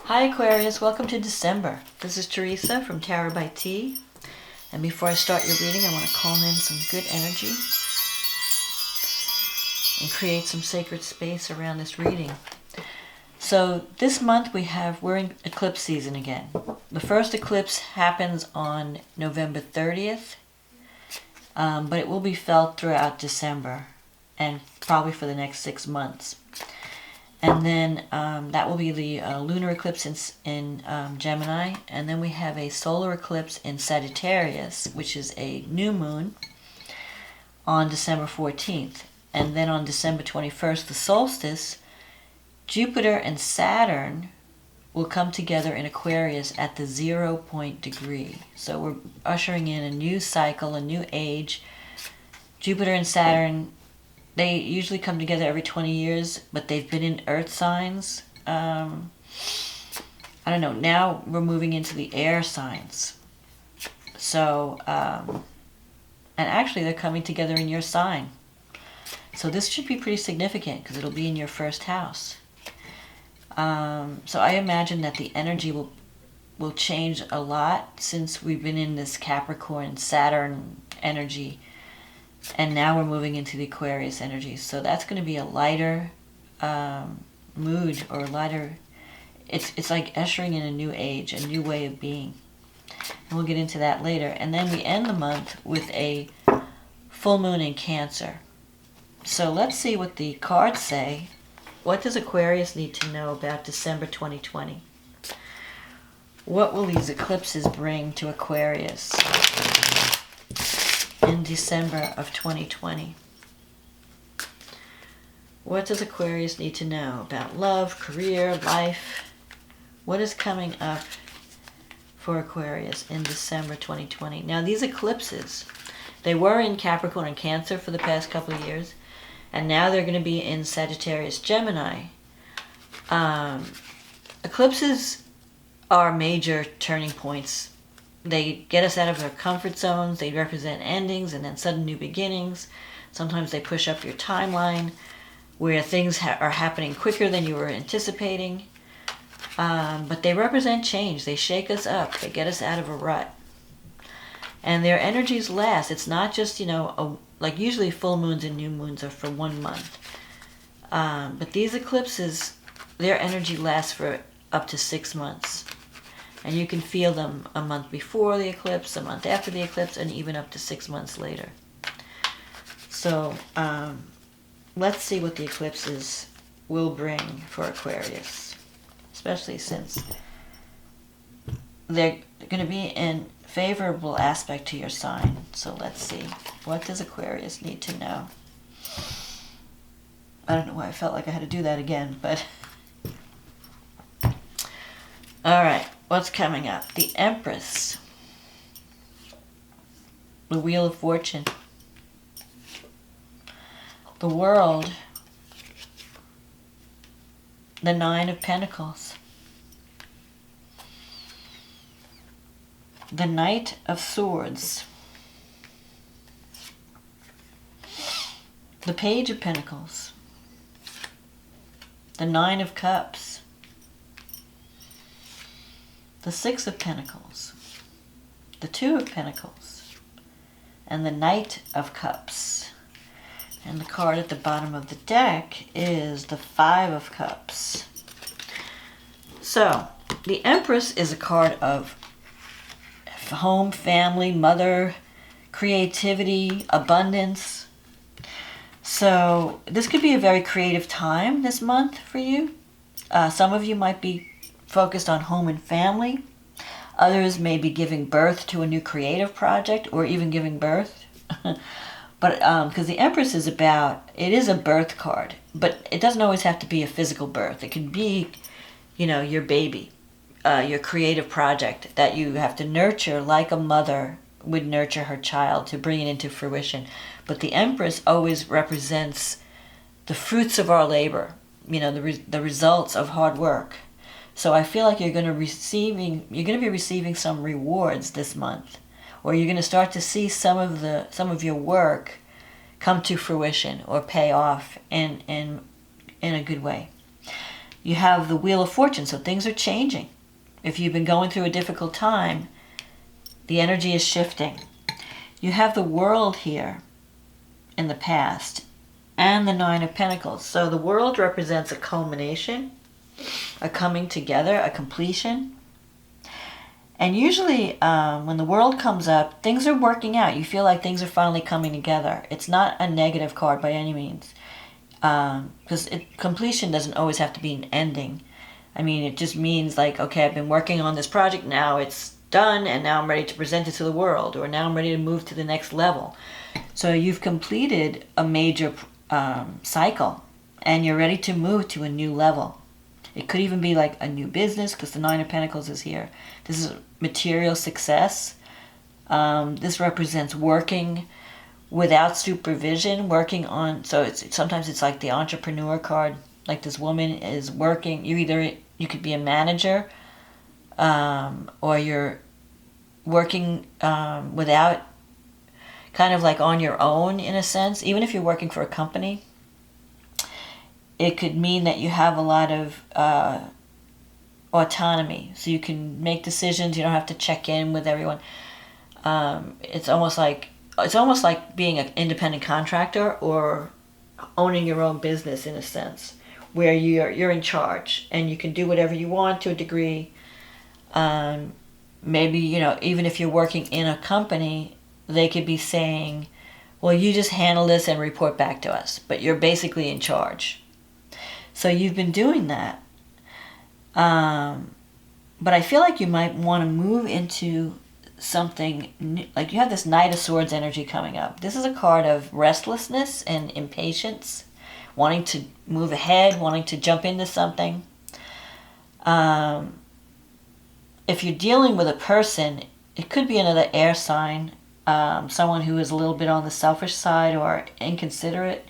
Hi Aquarius, welcome to December. This is Teresa from Tarot by T. And before I start your reading, I want to call in some good energy and create some sacred space around this reading. So this month we're in eclipse season again. The first eclipse happens on November 30th, but it will be felt throughout December and probably for the next 6 months. And then that will be the lunar eclipse in Gemini. And then we have a solar eclipse in Sagittarius, which is a new moon, on December 14th. And then on December 21st, the solstice, Jupiter and Saturn will come together in Aquarius at the 0 point degree. So we're ushering in a new cycle, a new age. Jupiter and Saturn, they usually come together every 20 years, but they've been in earth signs. I don't know, now we're moving into the air signs. So, and actually they're coming together in your sign. So this should be pretty significant because it'll be in your first house. So I imagine that the energy will change a lot since we've been in this Capricorn, Saturn energy. And now we're moving into the Aquarius energy. So that's going to be a lighter mood, or lighter. It's like ushering in a new age, a new way of being. And we'll get into that later. And then we end the month with a full moon in Cancer. So let's see what the cards say. What does Aquarius need to know about December 2020? What will these eclipses bring to Aquarius in December of 2020? What does Aquarius need to know about love, career, life? What is coming up for Aquarius in December 2020? Now these eclipses, they were in Capricorn and Cancer for the past couple of years, and now they're going to be in Sagittarius, Gemini. Eclipses are major turning points. They get us out of our comfort zones. They represent endings and then sudden new beginnings. Sometimes they push up your timeline where things are happening quicker than you were anticipating. But they represent change. They shake us up. They get us out of a rut. And their energies last. It's not just, like usually full moons and new moons are for 1 month. But these eclipses, their energy lasts for up to 6 months. And you can feel them a month before the eclipse, a month after the eclipse, and even up to 6 months later. So let's see what the eclipses will bring for Aquarius, especially since they're going to be in favorable aspect to your sign. So let's see. What does Aquarius need to know? I don't know why I felt like I had to do that again, but all right. What's coming up? The Empress, the Wheel of Fortune, the World, the Nine of Pentacles, the Knight of Swords, the Page of Pentacles, the Nine of Cups, the Six of Pentacles, the Two of Pentacles, and the Knight of Cups. And the card at the bottom of the deck is the Five of Cups. So, the Empress is a card of home, family, mother, creativity, abundance. So, this could be a very creative time this month for you. Some of you might be focused on home and family. Others may be giving birth to a new creative project, or even giving birth. But because the Empress is it is a birth card, but it doesn't always have to be a physical birth. It can be, your baby, your creative project that you have to nurture like a mother would nurture her child to bring it into fruition. But the Empress always represents the fruits of our labor, the results of hard work. So I feel like you're going to be receiving some rewards this month, or you're going to start to see some of your work come to fruition or pay off in a good way. You have the Wheel of Fortune, so things are changing. If you've been going through a difficult time, the energy is shifting. You have the World here in the past, and the Nine of Pentacles. So the World represents a culmination, a coming together, a completion. And usually when the World comes up, things are working out. You feel like things are finally coming together. It's not a negative card by any means. Because completion doesn't always have to be an ending. I mean, it just means like, okay, I've been working on this project, now it's done, and now I'm ready to present it to the world, or now I'm ready to move to the next level. So you've completed a major cycle, and you're ready to move to a new level. It could even be like a new business, because the Nine of Pentacles is here. This is material success. This represents working without supervision, working on, so sometimes it's like the entrepreneur card, like this woman is working, you could be a manager, or you're working without, kind of like on your own in a sense. Even if you're working for a company, it could mean that you have a lot of autonomy, so you can make decisions, you don't have to check in with everyone. It's almost like being an independent contractor or owning your own business in a sense, where you're in charge and you can do whatever you want to a degree. Maybe, even if you're working in a company, they could be saying, well, you just handle this and report back to us, but you're basically in charge. So you've been doing that. But I feel like you might want to move into something new. Like you have this Knight of Swords energy coming up. This is a card of restlessness and impatience, wanting to move ahead, wanting to jump into something. If you're dealing with a person, it could be another air sign, someone who is a little bit on the selfish side or inconsiderate.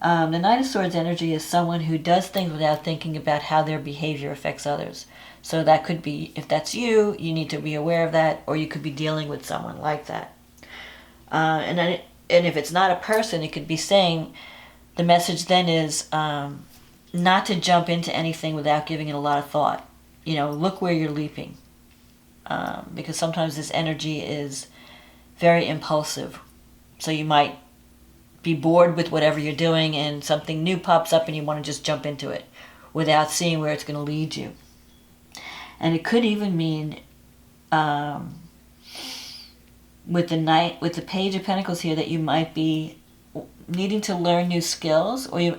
The Knight of Swords energy is someone who does things without thinking about how their behavior affects others. So that could be, if that's you, you need to be aware of that, or you could be dealing with someone like that. And if it's not a person, it could be saying, the message then is not to jump into anything without giving it a lot of thought. Look where you're leaping. Because sometimes this energy is very impulsive. So you might be bored with whatever you're doing and something new pops up and you want to just jump into it without seeing where it's going to lead you. And it could even mean with the Page of Pentacles here, that you might be needing to learn new skills, or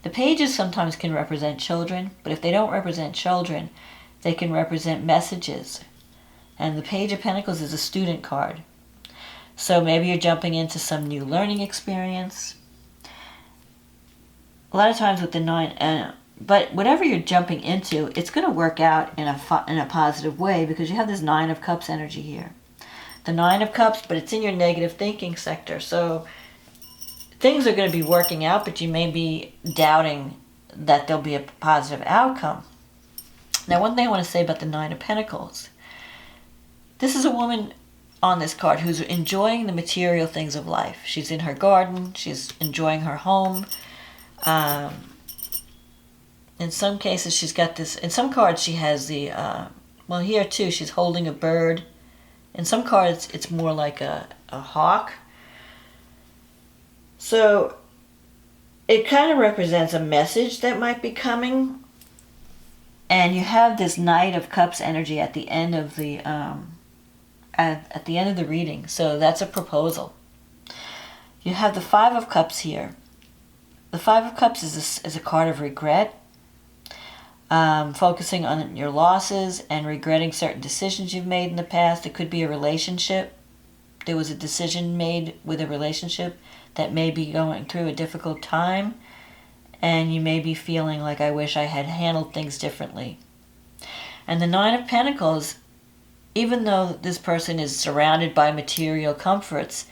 the pages sometimes can represent children, but if they don't represent children, they can represent messages. And the Page of Pentacles is a student card. So maybe you're jumping into some new learning experience. A lot of times with the Nine, but whatever you're jumping into, it's going to work out in a positive way, because you have this Nine of Cups energy here. The Nine of Cups, but it's in your negative thinking sector. So things are going to be working out, but you may be doubting that there'll be a positive outcome. Now, one thing I want to say about the Nine of Pentacles. This is a woman on this card who's enjoying the material things of life. She's in her garden. She's enjoying her home. In some cases, she's got this. In some cards, she has the. Well, here too, she's holding a bird. In some cards, it's more like a hawk. So it kind of represents a message that might be coming. And you have this Knight of Cups energy at the end of the at the end of the reading. So that's a proposal. You have the Five of Cups here. The Five of Cups is a card of regret. Focusing on your losses and regretting certain decisions you've made in the past. It could be a relationship. There was a decision made with a relationship that may be going through a difficult time, and you may be feeling like, I wish I had handled things differently. And the Nine of Pentacles, even though this person is surrounded by material comforts,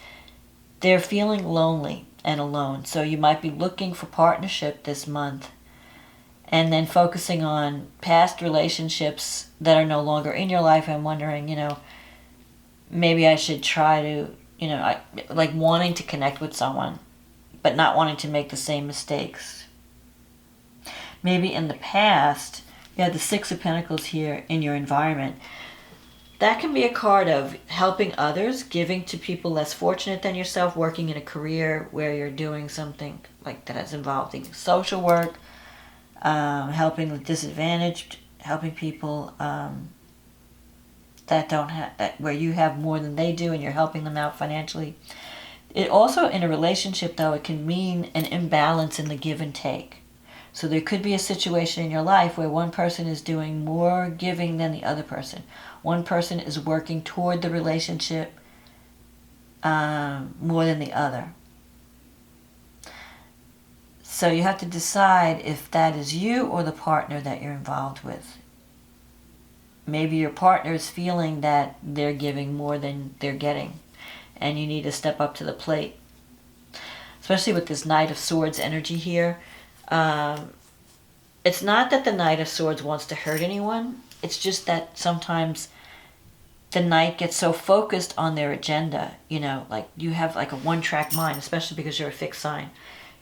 they're feeling lonely and alone. So you might be looking for partnership this month, and then focusing on past relationships that are no longer in your life and wondering, maybe I should try to, like wanting to connect with someone, but not wanting to make the same mistakes. maybe in the past, you had the Six of Pentacles here in your environment. That can be a card of helping others, giving to people less fortunate than yourself, working in a career where you're doing something like that is involving social work, helping the disadvantaged, helping people that don't have, that where you have more than they do and you're helping them out financially. It also, in a relationship though, it can mean an imbalance in the give and take. So there could be a situation in your life where one person is doing more giving than the other person. One person is working toward the relationship more than the other. So you have to decide if that is you or the partner that you're involved with. Maybe your partner is feeling that they're giving more than they're getting, and you need to step up to the plate. Especially with this Knight of Swords energy here. It's not that the Knight of Swords wants to hurt anyone. It's just that sometimes the Knight gets so focused on their agenda. You know, like you have like a one-track mind, especially because you're a fixed sign.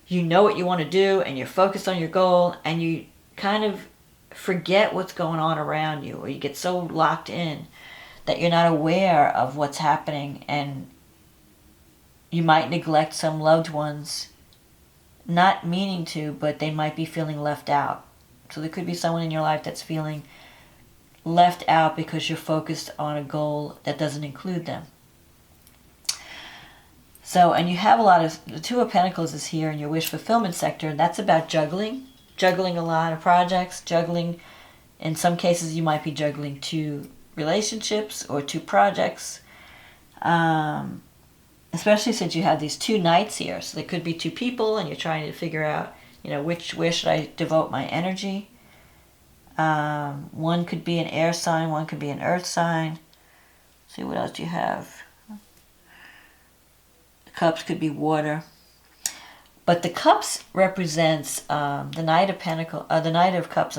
You know what you want to do, and you're focused on your goal, and you kind of forget what's going on around you, or you get so locked in that you're not aware of what's happening, and you might neglect some loved ones, not meaning to, but they might be feeling left out. So there could be someone in your life that's feeling left out because you're focused on a goal that doesn't include them. So, and you have a lot of, the Two of Pentacles is here in your wish fulfillment sector, and that's about juggling a lot of projects, juggling, in some cases you might be juggling 2 relationships or 2 projects, especially since you have these 2 Knights here. So there could be 2 people and you're trying to figure out, you know, where should I devote my energy. One could be an air sign, one could be an earth sign. Let's see, what else do you have? The cups could be water. But the cups represents the Knight of Cups,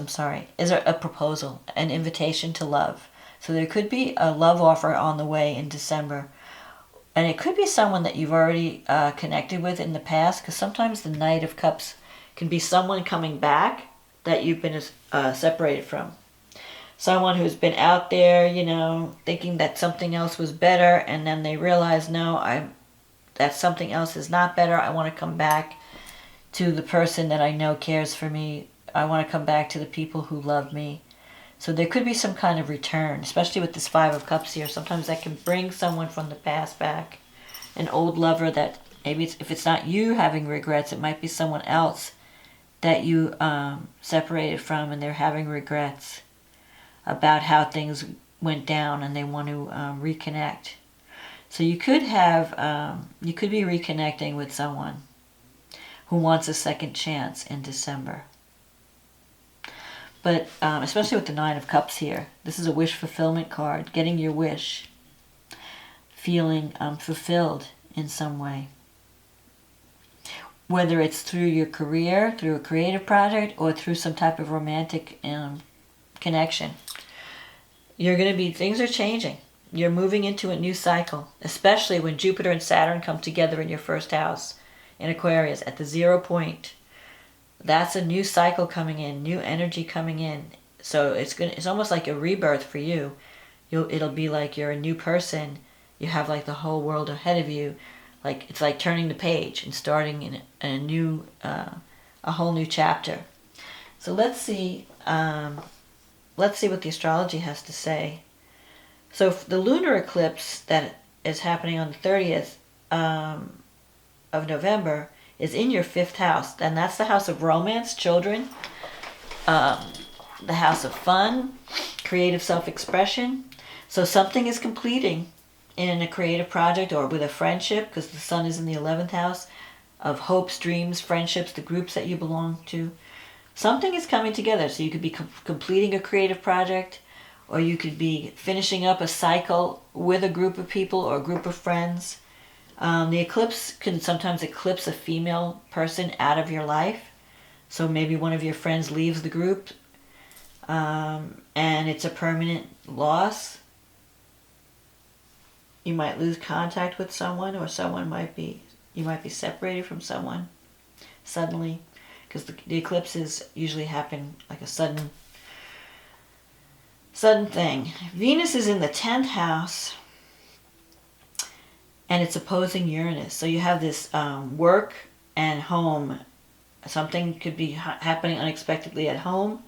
is a proposal, an invitation to love. So there could be a love offer on the way in December. And it could be someone that you've already connected with in the past, because sometimes the Knight of Cups can be someone coming back that you've been separated from. Someone who's been out there, you know, thinking that something else was better, and then they realize, no, that something else is not better. I want to come back to the person that I know cares for me. I want to come back to the people who love me. So there could be some kind of return, especially with this Five of Cups here. Sometimes that can bring someone from the past back. An old lover that maybe if it's not you having regrets, it might be someone else that you separated from, and they're having regrets about how things went down and they want to reconnect. So you could be reconnecting with someone who wants a second chance in December. But especially with the Nine of Cups here, this is a wish fulfillment card, getting your wish, feeling fulfilled in some way. Whether it's through your career, through a creative project, or through some type of romantic connection. Things are changing. You're moving into a new cycle, especially when Jupiter and Saturn come together in your first house in Aquarius at the 0 point. That's a new cycle coming in, new energy coming in. So it's almost like a rebirth for you. It'll be like you're a new person. You have like the whole world ahead of you. Like it's like turning the page and starting in a whole new chapter. So let's see what the astrology has to say. So the lunar eclipse that is happening on the 30th of November is in your 5th house, and that's the house of romance, children, the house of fun, creative self-expression. So something is completing in a creative project or with a friendship, because the sun is in the 11th house of hopes, dreams, friendships, the groups that you belong to. Something is coming together. So you could be completing a creative project, or you could be finishing up a cycle with a group of people or a group of friends. The eclipse can sometimes eclipse a female person out of your life. So maybe one of your friends leaves the group, and it's a permanent loss. You might lose contact with someone, or you might be separated from someone suddenly. because the eclipses usually happen like a sudden thing. Venus is in the 10th house, and it's opposing Uranus. So you have this work and home. Something could be happening unexpectedly at home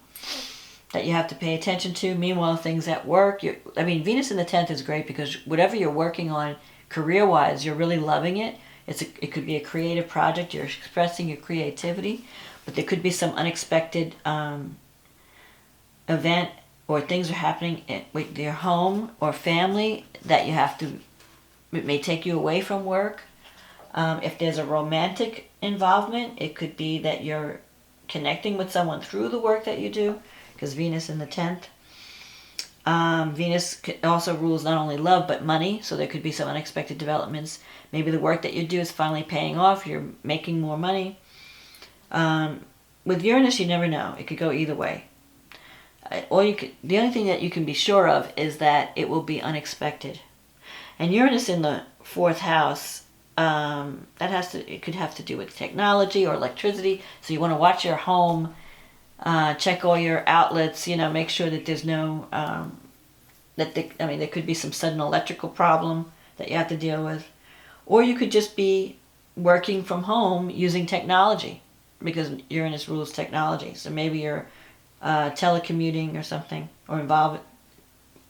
that you have to pay attention to. Meanwhile, things at work. Venus in the 10th is great because whatever you're working on career-wise, you're really loving it. It could be a creative project. You're expressing your creativity, but there could be some unexpected event or things are happening with your home or family that you have to. It may take you away from work. If there's a romantic involvement, it could be that you're connecting with someone through the work that you do, because Venus in the 10th. Venus also rules not only love but money, so there could be some unexpected developments. Maybe the work that you do is finally paying off, you're making more money. With Uranus, you never know. It could go either way. The only thing that you can be sure of is that it will be unexpected. And Uranus in the 4th house, it could have to do with technology or electricity. So you want to watch your home, check all your outlets, make sure that there's no, there could be some sudden electrical problem that you have to deal with. Or you could just be working from home using technology, because Uranus rules technology. So maybe you're telecommuting or something, or involved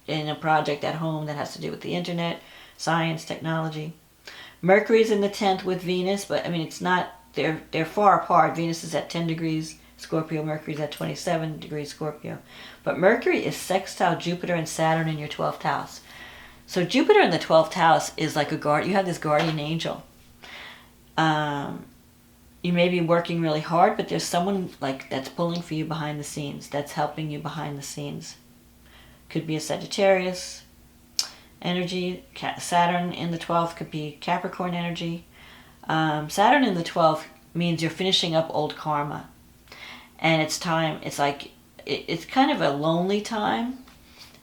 in a project at home that has to do with the internet, science, technology. Mercury's in the 10th with Venus, but it's not, they're far apart. Venus is at 10 degrees Scorpio, Mercury's at 27 degrees Scorpio. But Mercury is sextile Jupiter and Saturn in your 12th house. So Jupiter in the 12th house is like a guard. You have this guardian angel. You may be working really hard, but there's someone that's pulling for you behind the scenes, that's helping you behind the scenes. Could be a Sagittarius energy. Saturn in the 12th could be Capricorn energy. Saturn in the 12th means you're finishing up old karma. And it's time, it's kind of a lonely time.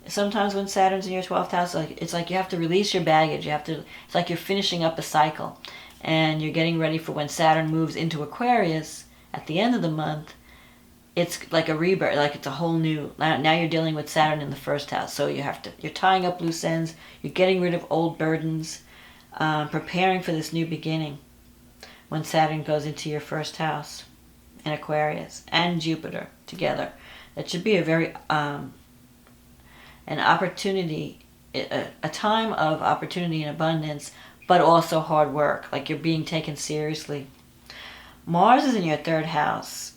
Sometimes when Saturn's in your 12th house, it's like you have to release your baggage. It's like you're finishing up a cycle. And you're getting ready for when Saturn moves into Aquarius at the end of the month. It's like a rebirth, like it's a whole new, now you're dealing with Saturn in the 1st house. So you're tying up loose ends, you're getting rid of old burdens, preparing for this new beginning when Saturn goes into your 1st house in Aquarius and Jupiter together. That should be a very, an opportunity, a time of opportunity and abundance, but also hard work, like you're being taken seriously. Mars is in your 3rd house,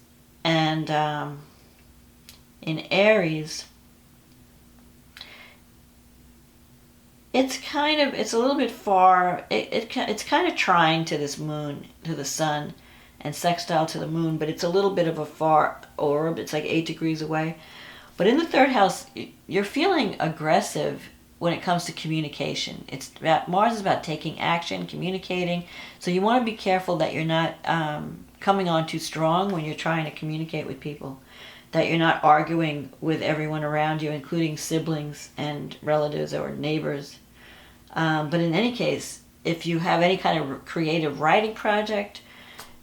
and in Aries, it's a little bit far, it's kind of trine to this moon, to the sun, and sextile to the moon, but it's a little bit of a far orb. It's like 8 degrees away. But in the 3rd house, you're feeling aggressive when it comes to communication. Mars is about taking action, communicating. So you want to be careful that you're not coming on too strong when you're trying to communicate with people. That you're not arguing with everyone around you, including siblings and relatives or neighbors. But in any case, if you have any kind of creative writing project,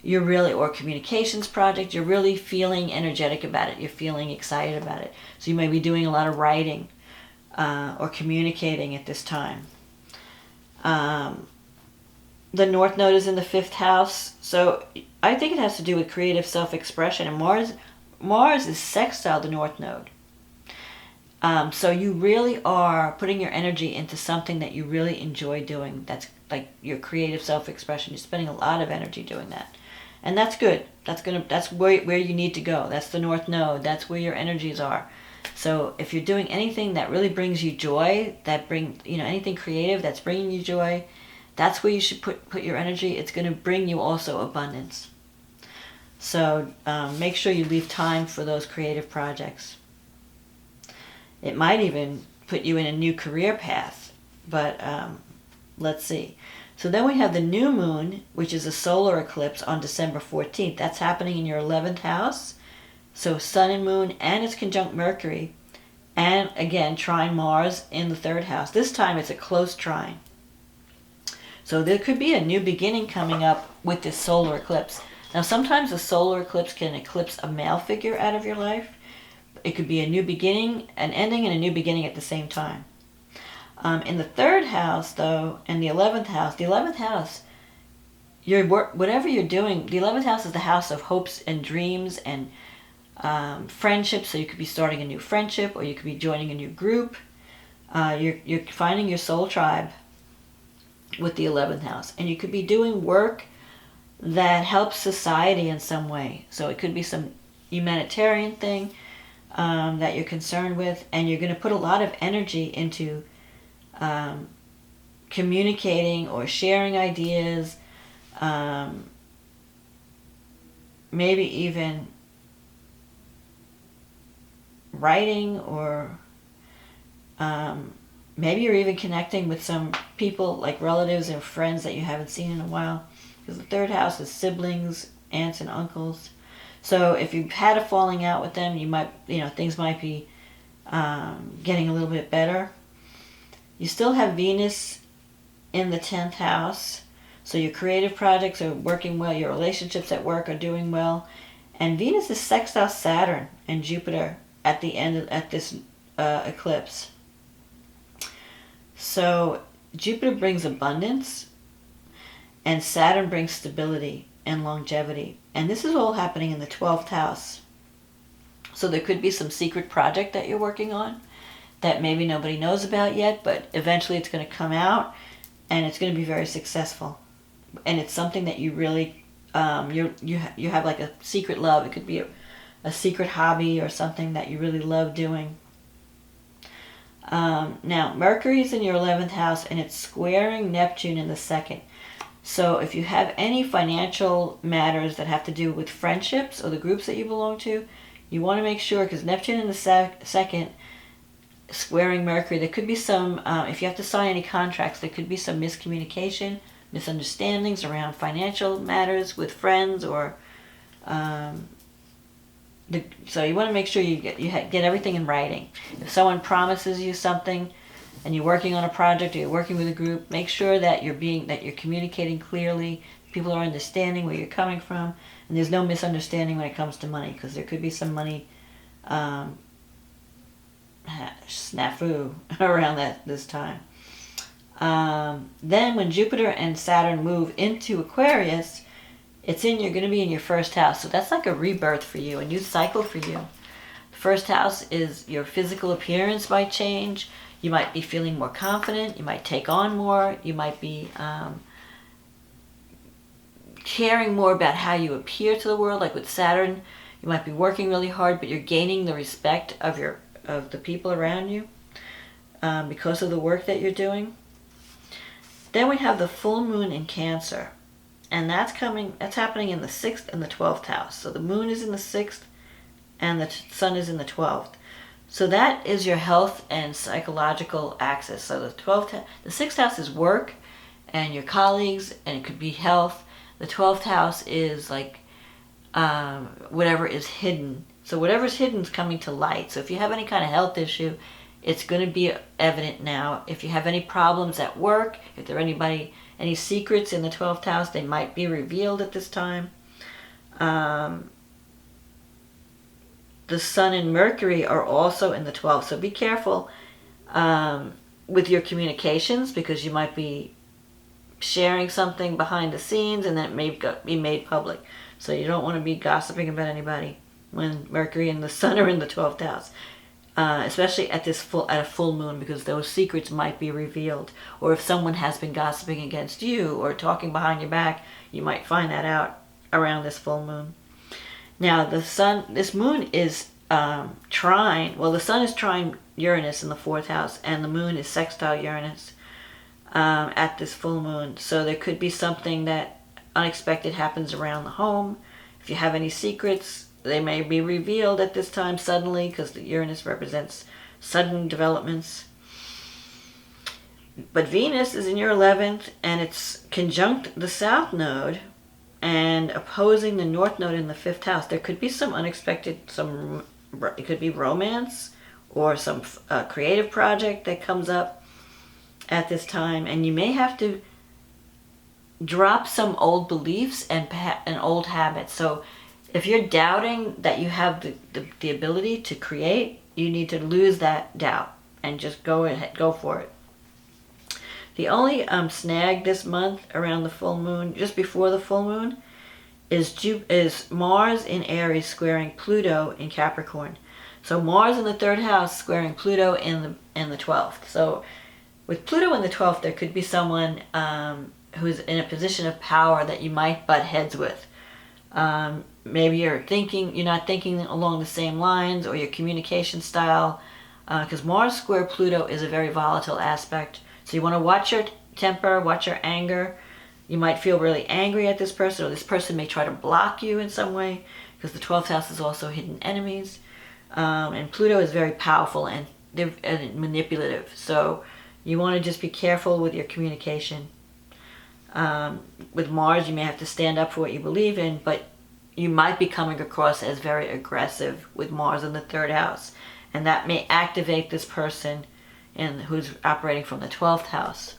or communications project, you're really feeling energetic about it. You're feeling excited about it. So you may be doing a lot of writing or communicating at this time. The North Node is in the 5th house, so I think it has to do with creative self-expression. And Mars is sextile the North Node. So you really are putting your energy into something that you really enjoy doing. That's like your creative self-expression. You're spending a lot of energy doing that. And that's good. That's where you need to go. That's the North Node. That's where your energies are. So if you're doing anything that really brings you joy, anything creative that's bringing you joy, that's where you should put your energy. It's going to bring you also abundance. So make sure you leave time for those creative projects. It might even put you in a new career path, but let's see. So then we have the new moon, which is a solar eclipse on December 14th. That's happening in your 11th house. So Sun and Moon, and it's conjunct Mercury. And again, trine Mars in the 3rd house. This time it's a close trine. So there could be a new beginning coming up with this solar eclipse. Now, sometimes a solar eclipse can eclipse a male figure out of your life. It could be a new beginning, an ending, and a new beginning at the same time. In the third house, though, and the 11th house, whatever you're doing, the 11th house is the house of hopes and dreams and friendships. So you could be starting a new friendship, or you could be joining a new group. You're finding your soul tribe with the 11th house, and you could be doing work that helps society in some way. So it could be some humanitarian thing that you're concerned with, and you're going to put a lot of energy into communicating or sharing ideas, maybe even writing, or maybe you're even connecting with some people like relatives and friends that you haven't seen in a while, because the third house is siblings, aunts and uncles. So if you've had a falling out with them, things might be getting a little bit better. You still have Venus in the 10th house, so your creative projects are working well, your relationships at work are doing well, and Venus is sextile Saturn and Jupiter at this eclipse. So Jupiter brings abundance, and Saturn brings stability and longevity, and this is all happening in the 12th house. So there could be some secret project that you're working on that maybe nobody knows about yet, but eventually it's going to come out, and it's going to be very successful. And it's something that you really, you have like a secret love. It could be a secret hobby or something that you really love doing. Now, Mercury's in your 11th house, and it's squaring Neptune in the 2nd. So if you have any financial matters that have to do with friendships or the groups that you belong to, you want to make sure, because Neptune in the 2nd, squaring Mercury, there could be some, if you have to sign any contracts, there could be some miscommunication, misunderstandings around financial matters with friends, or so you want to make sure you get everything in writing. If someone promises you something and you're working on a project or you're working with a group, make sure that you're communicating clearly, people are understanding where you're coming from, and there's no misunderstanding when it comes to money, because there could be some money snafu around this time. Then when Jupiter and Saturn move into Aquarius, you're going to be in your first house. So that's like a rebirth for you, a new cycle for you. The first house is your physical appearance might change. You might be feeling more confident. You might take on more. You might be caring more about how you appear to the world. Like with Saturn, you might be working really hard, but you're gaining the respect of the people around you because of the work that you're doing. Then we have the full moon in Cancer, and that's happening in the 6th and the 12th house. So the moon is in the 6th and the sun is in the 12th. So that is your health and psychological axis. So the 6th house is work and your colleagues, and it could be health. The 12th house is like whatever is hidden. So whatever's hidden is coming to light. So if you have any kind of health issue, it's going to be evident now. If you have any problems at work, if there are any secrets in the 12th house, they might be revealed at this time. The sun and Mercury are also in the 12th. So be careful with your communications, because you might be sharing something behind the scenes and then it may be made public. So you don't want to be gossiping about anybody when Mercury and the sun are in the 12th house. Especially at a full moon, because those secrets might be revealed. Or if someone has been gossiping against you or talking behind your back, you might find that out around this full moon. Now this moon is the sun is trine Uranus in the 4th house, and the moon is sextile Uranus at this full moon. So there could be something that unexpected happens around the home. If you have any secrets, they may be revealed at this time suddenly, because the Uranus represents sudden developments. But Venus is in your 11th, and it's conjunct the South Node and opposing the North Node in the 5th house. There could be some unexpected, it could be romance or some creative project that comes up at this time, and you may have to drop some old beliefs and old habits. So if you're doubting that you have the ability to create, you need to lose that doubt and just go ahead, go for it. The only snag this month around the full moon, just before the full moon, is Mars in Aries squaring Pluto in Capricorn. So Mars in the 3rd house squaring Pluto in the 12th. So with Pluto in the 12th, there could be someone who's in a position of power that you might butt heads with. Maybe you're not thinking along the same lines, or your communication style, because Mars square Pluto is a very volatile aspect. So you want to watch your temper, watch your anger. You might feel really angry at this person, or this person may try to block you in some way, because the 12th house is also hidden enemies. And Pluto is very powerful and manipulative. So you want to just be careful with your communication. With Mars, you may have to stand up for what you believe in, but you might be coming across as very aggressive with Mars in the 3rd house. And that may activate this person who's operating from the 12th house.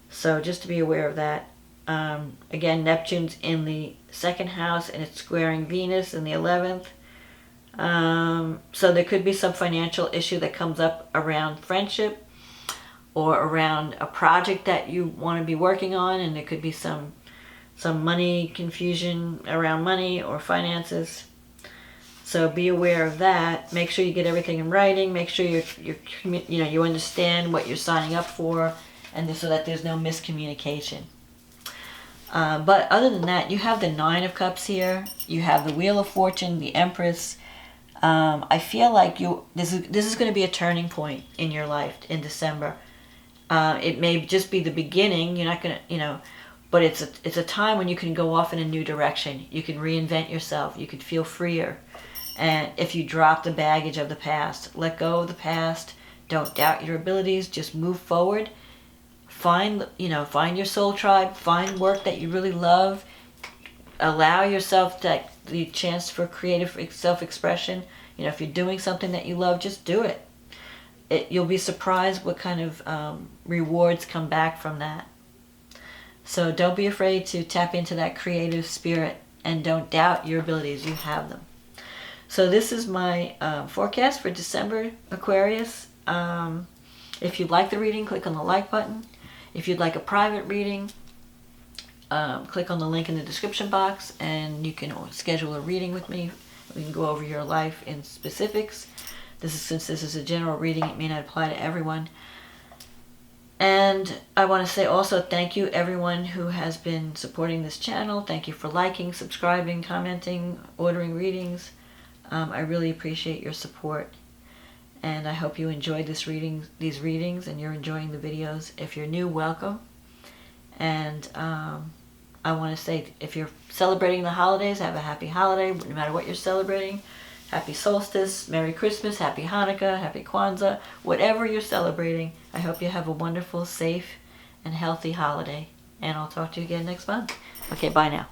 So just to be aware of that. Again, Neptune's in the 2nd house and it's squaring Venus in the 11th. So there could be some financial issue that comes up around friendship or around a project that you want to be working on, and there could be some money confusion around money or finances. So be aware of that. Make sure you get everything in writing. Make sure you understand what you're signing up for, and so that there's no miscommunication. But other than that, you have the 9 of Cups here. You have the Wheel of Fortune, the Empress. I feel like this is going to be a turning point in your life in December. It may just be the beginning. You're not going to, but it's a time when you can go off in a new direction. You can reinvent yourself. You can feel freer. And if you drop the baggage of the past, let go of the past. Don't doubt your abilities. Just move forward. Find your soul tribe. Find work that you really love. Allow yourself the chance for creative self-expression. If you're doing something that you love, just do it. You'll be surprised what kind of rewards come back from that. So don't be afraid to tap into that creative spirit, and don't doubt your abilities. You have them. So this is my forecast for December, Aquarius. If you like the reading, click on the like button. If you'd like a private reading, click on the link in the description box, and you can schedule a reading with me. We can go over your life in specifics. Since this is a general reading, it may not apply to everyone. And I want to say also thank you everyone who has been supporting this channel. Thank you for liking, subscribing, commenting, ordering readings. I really appreciate your support. And I hope you enjoyed these readings, and you're enjoying the videos. If you're new, welcome. And I want to say, if you're celebrating the holidays, have a happy holiday, no matter what you're celebrating. Happy solstice, Merry Christmas, Happy Hanukkah, Happy Kwanzaa, whatever you're celebrating. I hope you have a wonderful, safe, and healthy holiday. And I'll talk to you again next month. Okay, bye now.